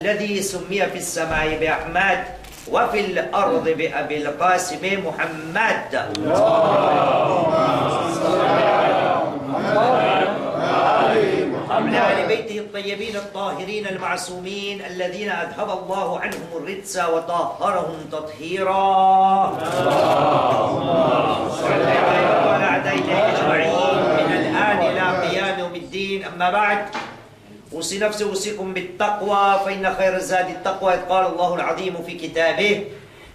الذي سمي في السماء بأحمد وفي الأرض بأبي القاسم محمد. وعلى آل بيته الطيبين الطاهرين المعصومين الذين أذهب الله عنهم الرجس وطهرهم تطهيرا. وعلى أعدائنا أجمعين من الآن إلى قيام يوم الدين. أما بعد، أوصي نفسي أوصيكم بالتقوى فإن خير الزاد التقوى، إذ قال الله العظيم في كتابه: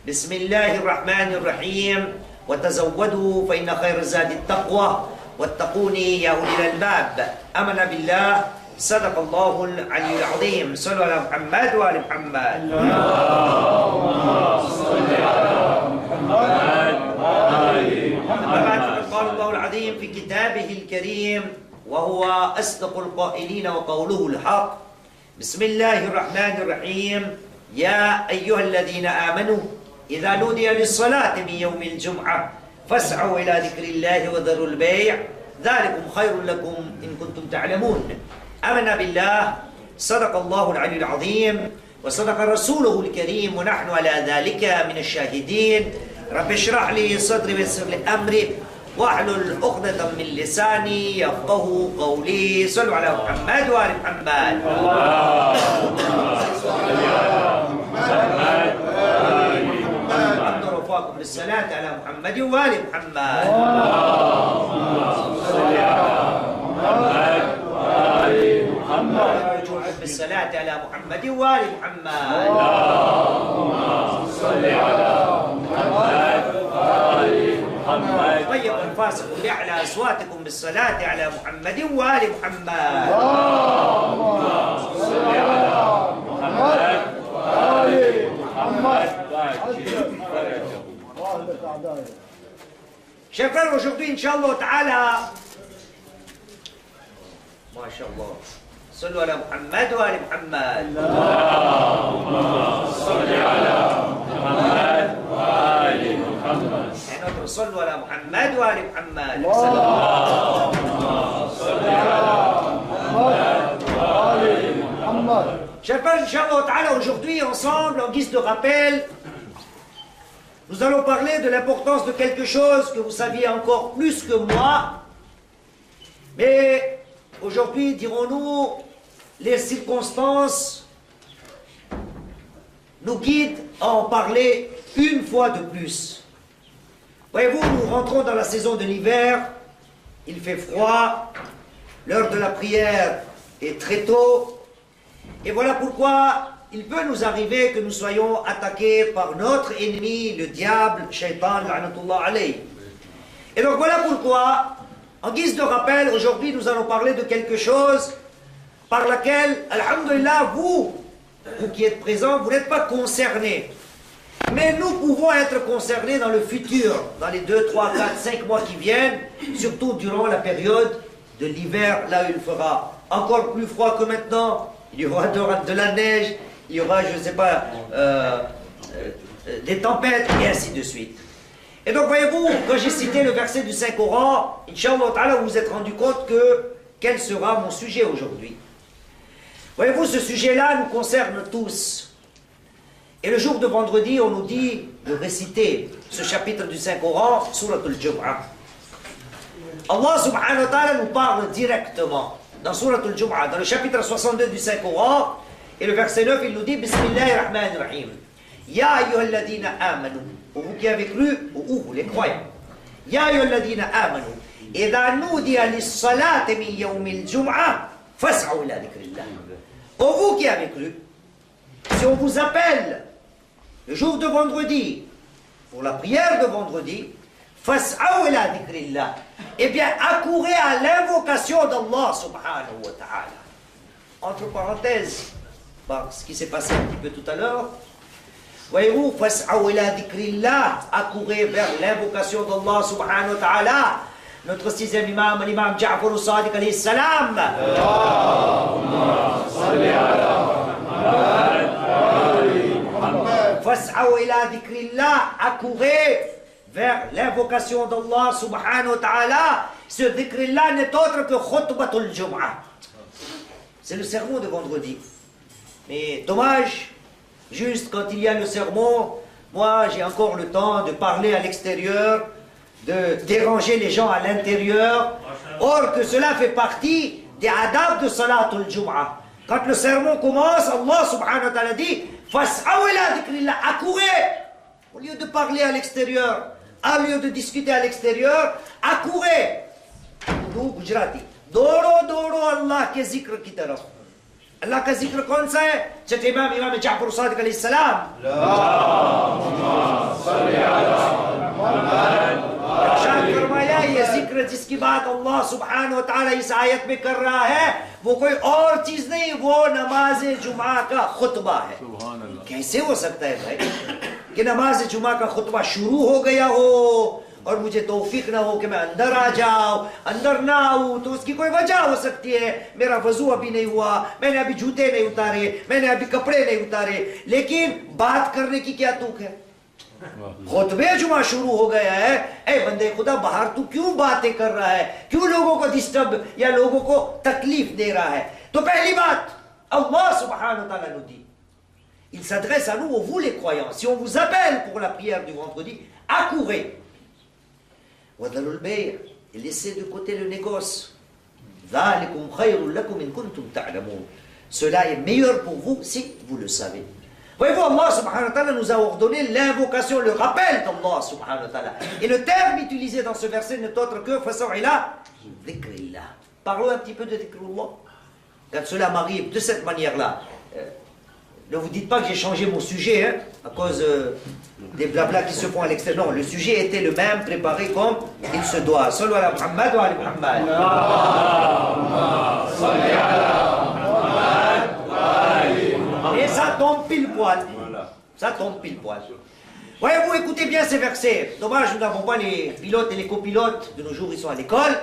بسم الله الرحمن الرحيم وتزودوا فإن خير الزاد التقوى واتقوني يا أولي الألباب. آمن بالله، صدق الله العلي العظيم. صلوا على محمد وآل محمد. اللهم صل على محمد وآل محمد. أما بعد، فقد قال الله العظيم في كتابه الكريم وهو أصدق القائلين وقوله الحق: بسم الله الرحمن الرحيم يا أيها الذين آمنوا إذا نودي للصلاة من يوم الجمعة فاسعوا إلى ذكر الله وذروا البيع ذلكم خير لكم إن كنتم تعلمون. آمنا بالله، صدق الله العلي العظيم وصدق رسوله الكريم ونحن على ذلك من الشاهدين. رب اشرح لي صدري ويسر لي أمري واحلل عقدة من لساني يفقه قولي. صلوا على محمد وآل محمد. اللهم صل على محمد وآل محمد. أقدر وفاكم بالصلاة على محمد وآل محمد. اللهم صل على محمد وآل محمد. أرجوكم بالصلاة على محمد وآل محمد. اللهم صل على محمد وآل محمد. طيب أنفاسكم بأعلى أصواتكم بالصلاة على محمد وآل محمد. اللهم صل على محمد وآل محمد. Chers frères, aujourd'hui, Inch'Allah Ta'ala, MashaAllah, صلوا على محمد وآل محمد. اللهم صل على محمد وآل محمد. صلوا على محمد وآل محمد. اللهم صل على محمد وآل محمد. Chers frères, Inch'Allah Ta'ala, aujourd'hui, ensemble, en guise de rappel, nous allons parler de l'importance de quelque chose que vous saviez encore plus que moi. Mais aujourd'hui, dirons-nous, les circonstances nous guident à en parler une fois de plus. Voyez-vous, nous rentrons dans la saison de l'hiver, il fait froid, l'heure de la prière est très tôt, et voilà pourquoi il peut nous arriver que nous soyons attaqués par notre ennemi, le diable, Shaitan, la'natullah alayh. Et donc voilà pourquoi, en guise de rappel, aujourd'hui nous allons parler de quelque chose par laquelle, alhamdulillah, vous qui êtes présents, vous n'êtes pas concernés. Mais nous pouvons être concernés dans le futur, dans les 2, 3, 4, 5 mois qui viennent, surtout durant la période de l'hiver, là où il fera encore plus froid que maintenant, il y aura de la neige, il y aura, je ne sais pas, des tempêtes, et ainsi de suite. Et donc, voyez-vous, quand j'ai cité le verset du Saint-Coran, Inch'Allah Ta'ala, vous vous êtes rendu compte que quel sera mon sujet aujourd'hui. Voyez-vous, ce sujet-là nous concerne tous. Et le jour de vendredi, on nous dit de réciter ce chapitre du Saint-Coran, Surat al-Jum'ah. Allah subhanahu wa ta'ala nous parle directement dans Surat al-Jum'ah, dans le chapitre 62 du Saint-Coran, et le verset 9, il nous dit: Bismillahirrahmanirrahim. Ya ayyuhalladhina amanu. Pour vous qui avez cru, ou vous les croyants. Ya ayyuhalladhina amanu. Idha nudiya lis-salati min yawmil jum'ah, fas'aw ila dhikrillah. Pour vous qui avez cru, si on vous appelle le jour de vendredi, pour la prière de vendredi, fas'aw ila dhikrillah, eh bien, accourez à l'invocation d'Allah subhanahu wa ta'ala. Entre parenthèses, par ce qui s'est passé un petit peu tout à l'heure, voyez-vous, fas'aw ila dhikrillah, accourez vers l'invocation d'Allah subhanahu wa ta'ala. Notre sixième imam, l'imam Ja'far al-Sadiq alayhi salam. Allahumma salli ala Muhammad. Fas'aw ila dhikrillah, accourez vers l'invocation d'Allah subhanahu wa ta'ala. Ce dhikrillah n'est autre que khutbatul jum'ah. C'est le sermon de vendredi. Mais dommage, juste quand il y a le sermon, moi j'ai encore le temps de parler à l'extérieur, de déranger les gens à l'intérieur. Or que cela fait partie des adab de Salatul Jum'ah. Quand le sermon commence, Allah subhanahu wa ta'ala dit Fas'aw ila dhikrillah, accourez. Au lieu de parler à l'extérieur, au lieu de discuter à l'extérieur, accourez. Nous, Gujarati, doro doro Allah ke zikr ki taraf. Allah ka zikr कौन सा है? छठे इमाम जाफर सादिक अलैहि सलाम। शायद फरमाया ये जिक्र जिसकी बात अल्लाह सुब्हानहु व तआला इस आयत में कर रहा है, वो कोई और चीज नहीं, वो नमाज जुमा का खुतबा है। कैसे हो सकता है भाई कि नमाज जुमा का खुतबा शुरू हो गया हो और मुझे तौफीक ना हो कि मैं अंदर आ जाऊं, अंदर ना आऊं? तो उसकी कोई वजह हो सकती है। मेरा वजू अभी नहीं हुआ, मैंने अभी जूते नहीं उतारे, मैंने अभी कपड़े नहीं उतारे, लेकिन बात करने की क्या तुक है? खुतबे जुमा शुरू हो गया है, ए बंदे खुदा बाहर तू क्यों बातें कर रहा है, क्यों लोगों को डिस्टर्ब या लोगों को तकलीफ दे रहा है? तो पहली बात अल्लाह सुब्हानहु व तआला nous dit, il s'adresse à nous, vous les croyants, si on vous appelle pour la prière du vendredi, accourez. وَذَلُوا الْبَيْعَ, et laissez de côté le négoce. ذَلِكُمْ خَيْرٌ لَكُمْ إِن كُنتُمْ تَعْلَمُونَ. Cela est meilleur pour vous si vous le savez. Voyez-vous, Allah subhanahu wa ta'ala nous a ordonné l'invocation, le rappel d'Allah subhanahu wa ta'ala. Et le terme utilisé dans ce verset n'est autre que فَسَوْعِ إِلَىٰ ذِكْرِ اللَّهِ. Parlons un petit peu de dhikrullah. Quand cela m'arrive de cette manière-là, ne vous dites pas que j'ai changé mon sujet hein, à cause des blablas qui se font à l'extérieur. Non, le sujet était le même, préparé comme il se doit. Sallu ala Muhammad wa ala Muhammad. Et ça tombe pile poil. Ça tombe pile poil. Voyez-vous, écoutez bien ces versets. Dommage, nous n'avons pas les pilotes et les copilotes. De nos jours, ils sont à l'école.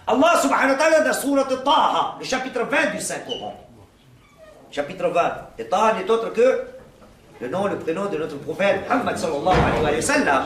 Allah subhanahu wa ta'ala dans Surat Taha, le chapitre 20 du Saint-Coran. Chapitre 20. Et Taha n'est autre que le nom, le prénom de notre prophète Muhammad sallallahu alayhi wa sallam.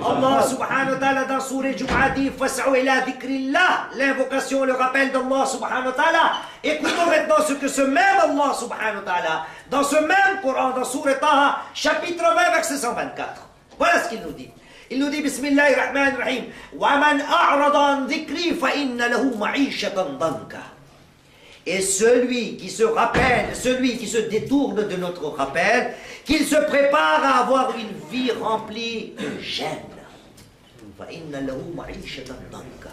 Allah subhanahu wa ta'ala dans Surah Jum'ah dit Fas'aw ila dhikrillah, l'invocation, le rappel d'Allah subhanahu wa ta'ala. Écoutons maintenant ce que ce même Allah subhanahu wa ta'ala, dans ce même Coran, dans Surah Taha, chapitre 20, verset 124. Voilà ce qu'il nous dit. Il nous dit Bismillahir Rahmanir Rahim Wa man a'rada an dhikri fa inna lahu ma'ishatan danka. Et celui qui se rappelle, celui qui se détourne de notre rappel, qu'il se prépare à avoir une vie remplie de gêne. Fa inna lahu ma'ishatan danka.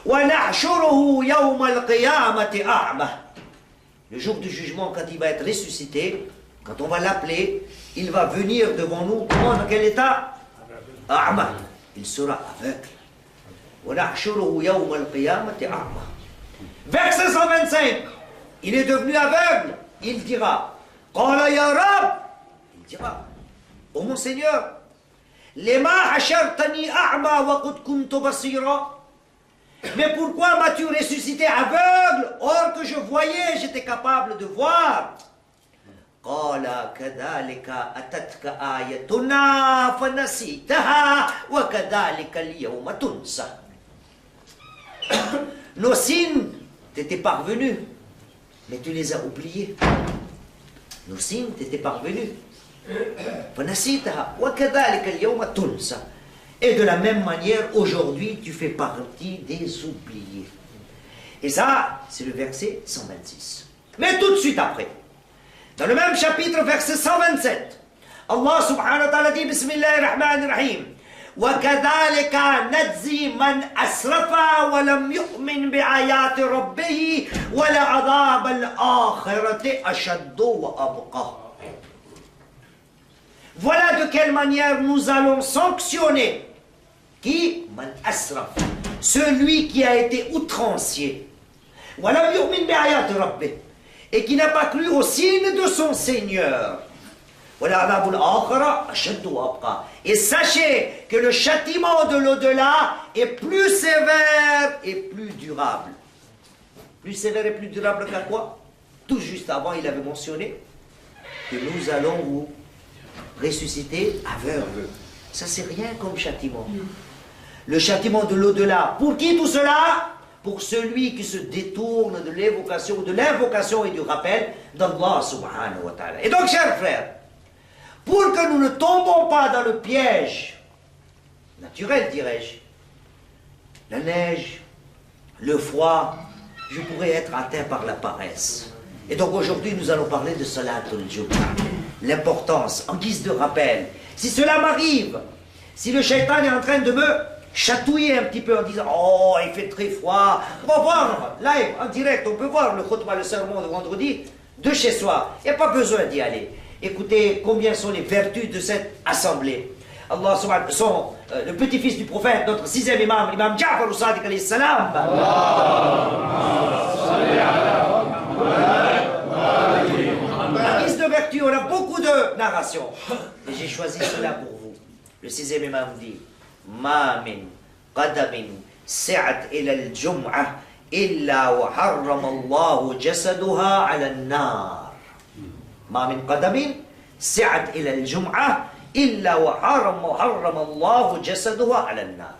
Wa nahshuruhu yawm al-qiyamati a'ma. Le jour du jugement, quand il va être ressuscité, quand on va l'appeler, il va venir devant nous, dans quel état? A'ma. Il sera aveugle. Wa nahshuruhu yawm al-qiyamati a'ma. Verset 125, il est devenu aveugle, il dira, Qala ya Rab, il dira, ô mon Seigneur, Lema hashartani a'ma wa qad kuntu basira. Mais pourquoi m'as-tu ressuscité aveugle, or que je voyais, j'étais capable de voir? Qala kadhalika atatka ayatuna fanasitaha wa kadhalika al-yawma tunsa. Nos signes t'étaient parvenus, mais tu les as oubliés. Nos signes t'étaient parvenus. Et de la même manière, aujourd'hui, tu fais partie des oubliés. Et ça, c'est le verset 126. Mais tout de suite après, dans le même chapitre, verset 127, Allah subhanahu wa ta'ala dit Bismillahirrahmanirrahim. وَكَذَلِكَ نَجْزِي مَنْ أَسْرَفَ وَلَمْ يُؤْمِنْ بِآيَاتِ رَبِّهِ وَلَعَذَابَ الْآخِرَةِ أَشَدُّ وَأَبْقَى. Voilà de quelle manière nous allons sanctionner qui? Man asraf, celui qui a été outrancier. وَلَمْ يُؤْمِنْ بِآيَاتِ رَبِّهِ, et qui n'a pas cru au signe de son Seigneur. Et sachez que le châtiment de l'au-delà est plus sévère et plus durable. Plus sévère et plus durable qu'à quoi? Tout juste avant, il avait mentionné que nous allons vous ressusciter aveugle. Ça, c'est rien comme châtiment. le châtiment de l'au-delà. Pour qui tout cela? Pour celui qui se détourne de l'invocation et du rappel d'Allah subhanahu wa ta'ala. Et donc, chers frères, pour que nous ne tombons pas dans le piège naturel, dirais-je, la neige, le froid, je pourrais être atteint par la paresse. Et donc aujourd'hui, nous allons parler de Salatul Jumu'ah. L'importance, en guise de rappel. Si cela m'arrive, si le shaitan est en train de me chatouiller un petit peu en disant « Oh, il fait très froid », on va voir, live, en direct, on peut voir le khutbah, le sermon de vendredi, de chez soi. Il n'y a pas besoin d'y aller. Écoutez combien sont les vertus de cette assemblée. Allah subhanahu wa ta'ala, le petit-fils du prophète, notre sixième imam, l'imam Ja'far al-Sadiq alayhi salam. En guise de vertu, on a beaucoup de narrations. Et j'ai choisi cela pour vous. Le sixième imam dit Ma min qadamin sa'at ila al-jum'ah illa wa harrama Allahu jasaduha ala an-nar. Ma min qadamin sa'at ila al-jum'ah illa wa harrama Allahu jasaduha ala an-nar.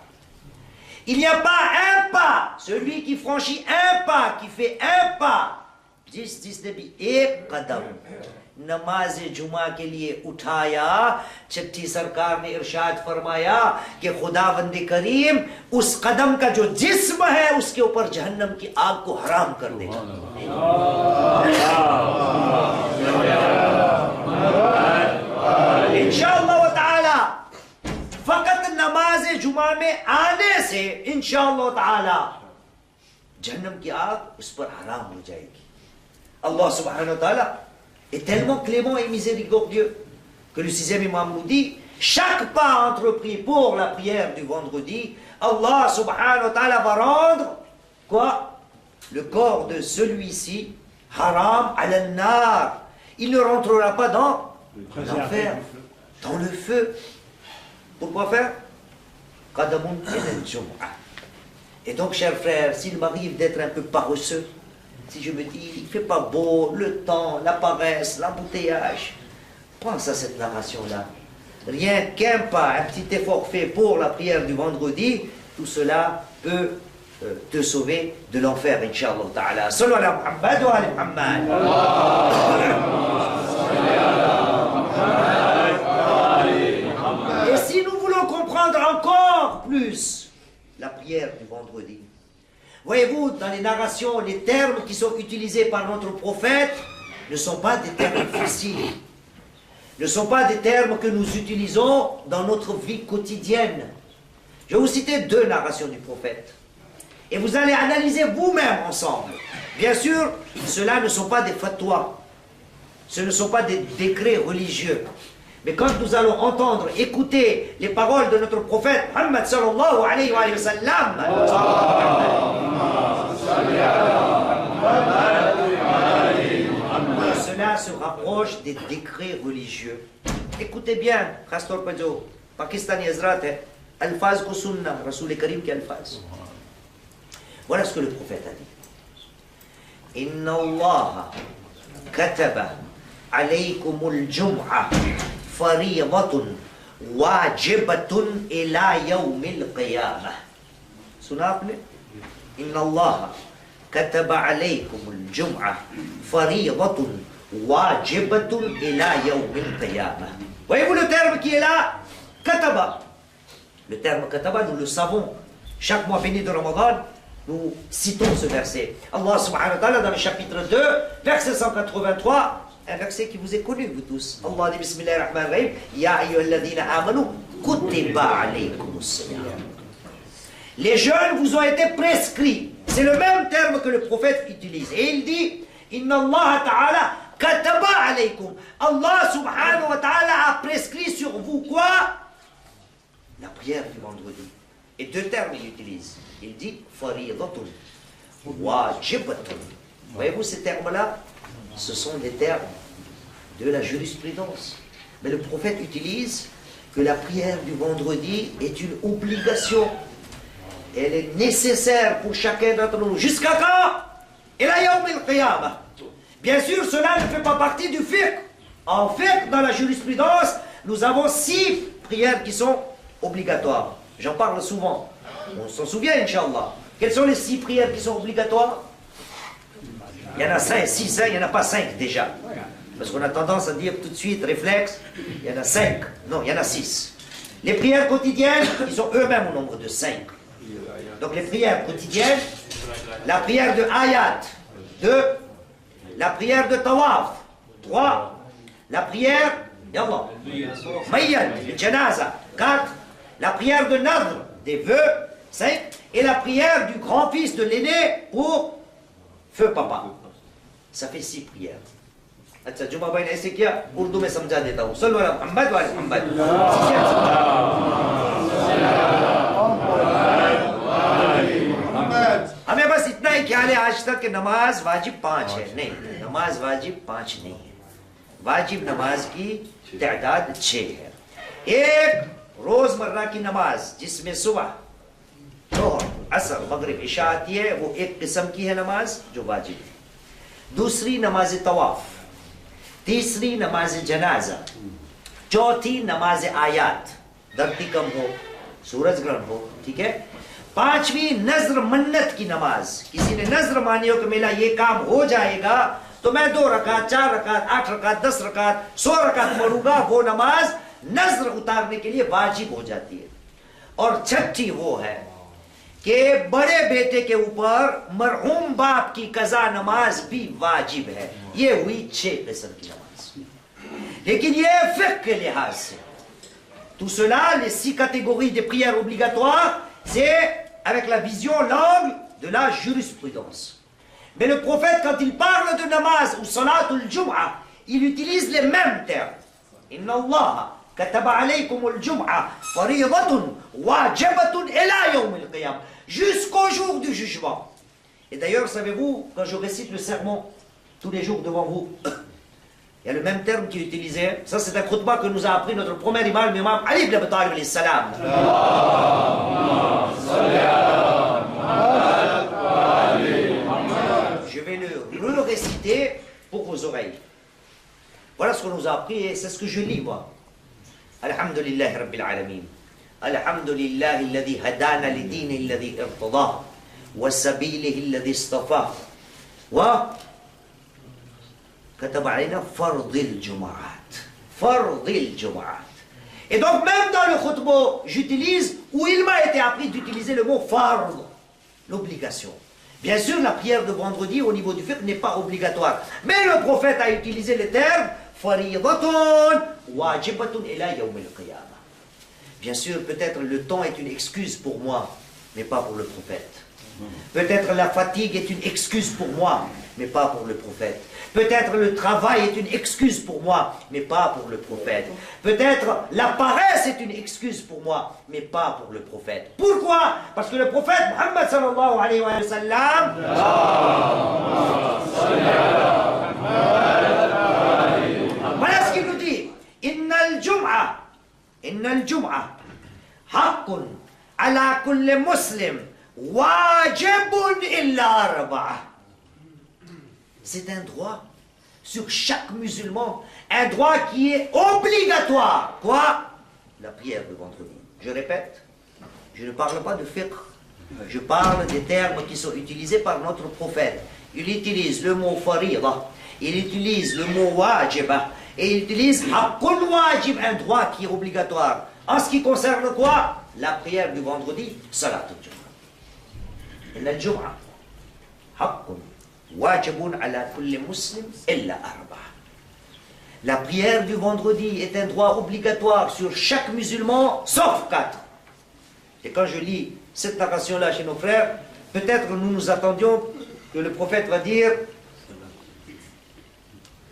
Il n'y a pas un pas, celui qui franchit un pas, qui fait un pas. जिस ने भी एक कदम नमाज जुमा के लिए उठाया, छठी सरकार ने इरशाद फरमाया कि खुदावंद करीम उस कदम का जो जिस्म है उसके ऊपर जहन्नम की आग को हराम कर देगा। इंशाअल्लाह व ताला फकत नमाज जुमा में आने से इंशाअल्लाह ताला जहन्नम की आग उस पर हराम हो जाएगी। Allah subhanahu wa ta'ala est tellement clément et miséricordieux que le sixième imam nous dit, chaque pas entrepris pour la prière du vendredi, Allah subhanahu wa ta'ala va rendre quoi? Le corps de celui-ci haram al-nar. Il ne rentrera pas dans l'enfer, dans le feu. Pourquoi faire? Qadamun ila al-jum'ah. Et donc, chers frères, s'il m'arrive d'être un peu paresseux, si je me dis, il ne fait pas beau, le temps, la paresse, l'embouteillage, pense à cette narration-là. Rien qu'un pas, un petit effort fait pour la prière du vendredi, tout cela peut te sauver de l'enfer, Inch'Allah ta'ala. Sallu ala Muhammad wa ala Muhammad. Et si nous voulons comprendre encore plus la prière du vendredi, voyez-vous, dans les narrations, les termes qui sont utilisés par notre prophète ne sont pas des termes faciles. Ne sont pas des termes que nous utilisons dans notre vie quotidienne. Je vais vous citer deux narrations du prophète. Et vous allez analyser vous-même ensemble. Bien sûr, cela ne sont pas des fatwas. Ce ne sont pas des décrets religieux. Mais quand nous allons entendre, écouter les paroles de notre prophète Muhammad sallallahu alayhi wa sallam, cela se rapproche des décrets religieux. Écoutez bien, Khastor Pajo, Pakistani Ezrat, Alfaz ko sunna, Rasoul Karim ki alfaz. Voilà ce que le prophète a dit. Inna Allah kataba alaykumul jum'ah fariidatun wajibatun ila yawmil qiyamah. Sunapne? Inna Allah kataba alaykumul jum'ah fariidatun wajibatun ila yawmil qiyamah. Voyez-vous le terme qui est là? Kataba. Le terme kataba, nous le savons. Chaque mois béni de Ramadan, nous citons ce verset. Allah subhanahu wa ta'ala dans le chapitre 2, verset 183, un verset qui vous est connu, vous tous. Allah dit Bismillahirrahmanirrahim, Ya ayyuhalladhina amanu, kutiba alaykumus siyam. Les jeûnes vous ont été prescrits. C'est le même terme que le prophète utilise. Et il dit, Inna Allah ta'ala kataba alaykum. Allah subhanahu wa ta'ala a prescrit sur vous quoi? La prière du vendredi. Et deux termes il utilise. Il dit fariidatun, wajibatun. Voyez-vous ces termes-là? Ce sont des termes de la jurisprudence. Mais le prophète utilise que la prière du vendredi est une obligation. Elle est nécessaire pour chacun d'entre nous. Jusqu'à quand? Ila yawmil qiyamah. Bien sûr, cela ne fait pas partie du fiqh. En fait, dans la jurisprudence, nous avons 6 prières qui sont obligatoires. J'en parle souvent. On s'en souvient, Inch'Allah. Quelles sont les 6 prières qui sont obligatoires? Il y en a 5, 6, il n'y en a pas 5 déjà. Parce qu'on a tendance à dire tout de suite, réflexe, il y en a 5. Non, il y en a 6. Les prières quotidiennes, ils sont eux-mêmes au nombre de 5. Donc les prières quotidiennes, la prière de Ayat, 2. La prière de Tawaf, 3. La prière, Yallah, Mayyad, le Janaza, 4. La prière de Nadr, des vœux, 5. Et la prière du grand-fils de l'aîné pour feu papa. Ça fait 6 prières. अच्छा जुमा भाई ने ऐसे किया उर्दू में समझा देता हूँ सल्लल्लाहु अलैहि मोहम्मद वाले मोहम्मद हमें बस इतना ही ख्याल है आज तक कि नमाज वाजिब 5 है नहीं नमाज वाजिब 5 नहीं है वाजिब नमाज की तादाद 6 है एक रोजमर्रा की नमाज जिसमें सुबह जोहर असर मगरिब इशा आती है वो एक किस्म की है नमाज जो वाजिब है दूसरी नमाज तवाफ तीसरी नमाज जनाजा चौथी नमाज आयात धरती कम हो सूरज ग्रहण हो ठीक है पांचवी नजर मन्नत की नमाज किसी ने नजर मानी हो कि मेरा ये काम हो जाएगा तो मैं 2 रकात 4 रकात 8 रकात 10 रकात 100 रकात पढ़ूंगा वो नमाज नजर उतारने के लिए वाजिब हो जाती है और छठी वो है कि बड़े बेटे के ऊपर मरहूम बाप की कज़ा नमाज भी वाजिब है ये हुई 6 किस्म की नमाज लेकिन ये फिक्र के लिहाज से tout cela les 6 catégories de prières obligatoires c'est avec la vision l'angle de la jurisprudence mais le prophète quand il parle de namaz ou salatul jum'a il utilise les mêmes termes inna Allah كتب عليكم الجمعة فريضة واجبة إلى يوم القيامة jusqu'au jour du jugement. Et d'ailleurs, savez-vous, quand je récite le sermon tous les jours devant vous, il y a le même terme qui est utilisé. Ça, c'est un khutbah que nous a appris notre premier imam, l'imam Ali ibn Abi Talib alayhi salam. Je vais le réciter pour vos oreilles. Voilà ce qu'on nous a appris et c'est ce que je lis moi. الحمد لله رب العالمين الحمد لله الذي هدانا لدينه الذي ارتضاه وسبيله الذي اصطفاه وكتب علينا فرض الجمعات فرض الجمعات et donc même dans le khutbah j'utilise où il m'a été appris d'utiliser le mot fard l'obligation bien sûr la prière de vendredi au niveau du fiqh n'est pas obligatoire mais le prophète a utilisé le terme bien sûr, peut-être le temps est une excuse pour moi, mais pas pour le prophète. Peut-être la fatigue est une excuse pour moi, mais pas pour le prophète. Peut-être le travail est une excuse pour moi, mais pas pour le prophète. Peut-être la paresse est une excuse pour moi, mais pas pour le prophète. Pourquoi? Parce que le prophète Muhammad sallallahu alayhi wa sallam voilà ce qu'il nous dit. Inna al-jum'a haqqun ala kulli muslim wajibun illa arba'a. C'est un droit sur chaque musulman, un droit qui est obligatoire. Quoi? La prière de vendredi. Je répète, je ne parle pas de fiqh. Je parle des termes qui sont utilisés par notre prophète. Il utilise le mot farida, il utilise le mot wajiba, et il utilise haqqun wajib, un droit qui est obligatoire. En ce qui concerne quoi? La prière du vendredi, salatul jum'a. Inna al-jum'a haqqun wajibun ala kulli muslim illa arba'a. La prière du vendredi est un droit obligatoire sur chaque musulman, sauf 4. Et quand je lis cette narration-là chez nos frères, peut-être nous nous attendions que le prophète va dire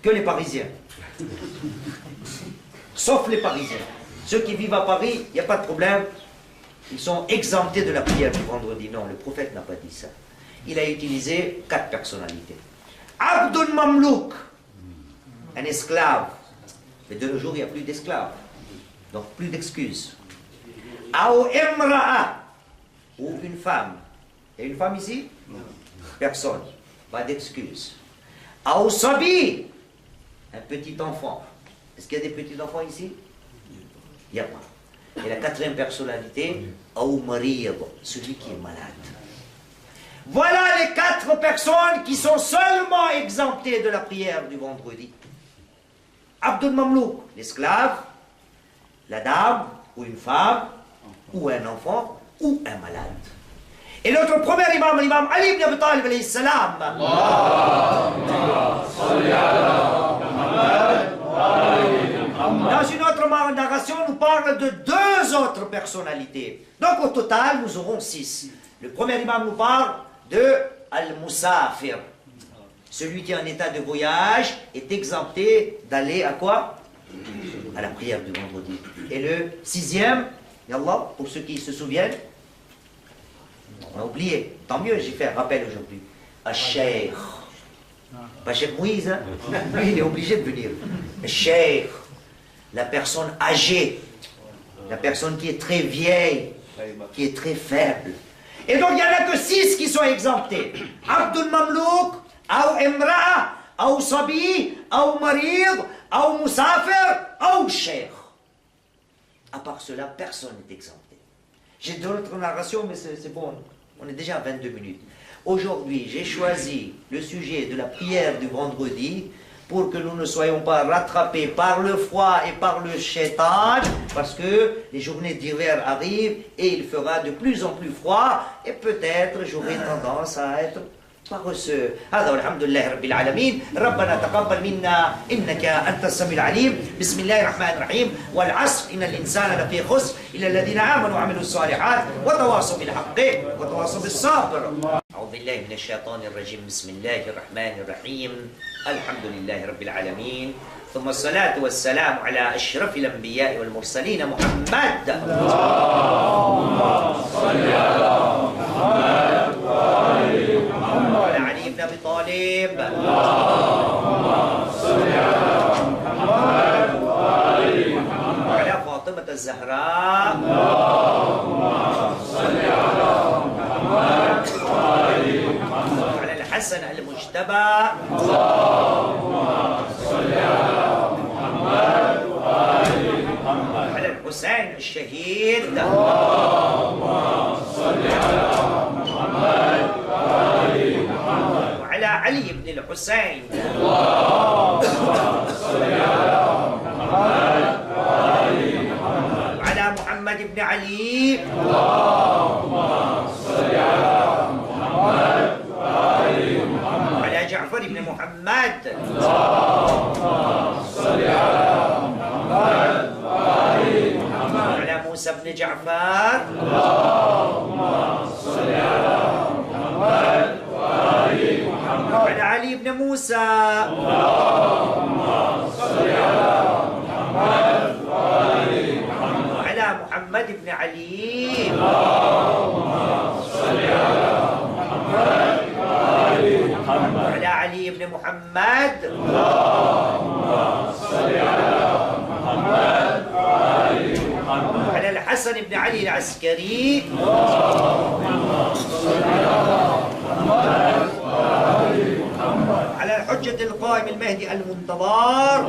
que les Parisiens. Sauf les Parisiens. Ceux qui vivent à Paris, il n'y a pas de problème. Ils sont exemptés de la prière du vendredi. Non, le prophète n'a pas dit ça. Il a utilisé 4 personnalités. Abdul Mamlouk, un esclave. Mais de nos jours, il n'y a plus d'esclaves. Donc plus d'excuses. Aou Imra'a, ou une femme. Il y a une femme ici? Non. Personne. Pas d'excuses. Aou Sabi, un petit enfant. Est-ce qu'il y a des petits enfants ici? Il n'y a pas. Et la quatrième personnalité, Aou Marid, celui qui est malade. Voilà les 4 personnes qui sont seulement exemptées de la prière du vendredi. Abdul Mamlouk, l'esclave, la dame, ou une femme, ou un enfant, ou un malade. Et notre premier imam, l'imam Ali ibn Abi Talib alayhi salam. Dans une autre narration, nous parle de 2 autres personnalités. Donc au total, nous aurons 6. Le premier imam nous parle de Al-Musafir. Celui qui est en état de voyage est exempté d'aller à quoi? À la prière du vendredi. Et le 6e, Yallah, pour ceux qui se souviennent, on a oublié. Tant mieux, j'ai fait un rappel aujourd'hui. Al-Sheikh. Pas Cheikh Moïse, hein? Lui, il est obligé de venir. Al-Sheikh. La personne âgée. La personne qui est très vieille. Qui est très faible. Et donc, il n'y en a que 6 qui sont exemptés. Abdul Mamlouk, Aou Imra'a, Aou Sabi, Aou Marid, Aou Musafir, Aou Sheikh. À part cela, personne n'est exempté. J'ai d'autres narrations, mais c'est bon. On est déjà à 22 minutes. Aujourd'hui, j'ai choisi le sujet de la prière du vendredi pour que nous ne soyons pas rattrapés par le froid et par le shaitan, parce que les journées d'hiver arrivent et il fera de plus en plus froid, et peut-être j'aurai tendance à être paresseux. هذا والحمد لله رب العالمين. ربنا تقبل منا إنك أنت السميع العليم. بسم الله الرحمن الرحيم. والعصر إن الإنسان لفي خسر إلا الذين آمنوا وعملوا الصالحات وتواصوا بالحق وتواصوا بالصبر. أعوذ بالله من الشيطان الرجيم. بسم الله الرحمن الرحيم. الحمد لله رب العالمين. ثم الصلاة والسلام على أشرف الأنبياء والمرسلين محمد. اللهم صل على محمد وعلى علي بن أبي طالب. اللهم صل على محمد وعلى فاطمة الزهراء. اللهم صل على محمد وعلى الحسن المجتبى. اللهم صل على محمد وعلى الحسين الشهيد. اللهم صل على محمد وعلى علي بن الحسين. اللهم صل على محمد وعلى محمد بن علي. اللهم صل على محمد وعلى جعفر بن محمد. اللهم صل على محمد وعلى موسى بن جعفر. اللهم صل على محمد وعلى علي بن موسى. اللهم صل على محمد وعلى محمد بن علي. اللهم صل على محمد وعلى علي بن محمد. اللهم صل على محمد وعلى الحسن بن علي العسكري. اللهم صل على محمد على الحجة القائم المهدي المنتظر.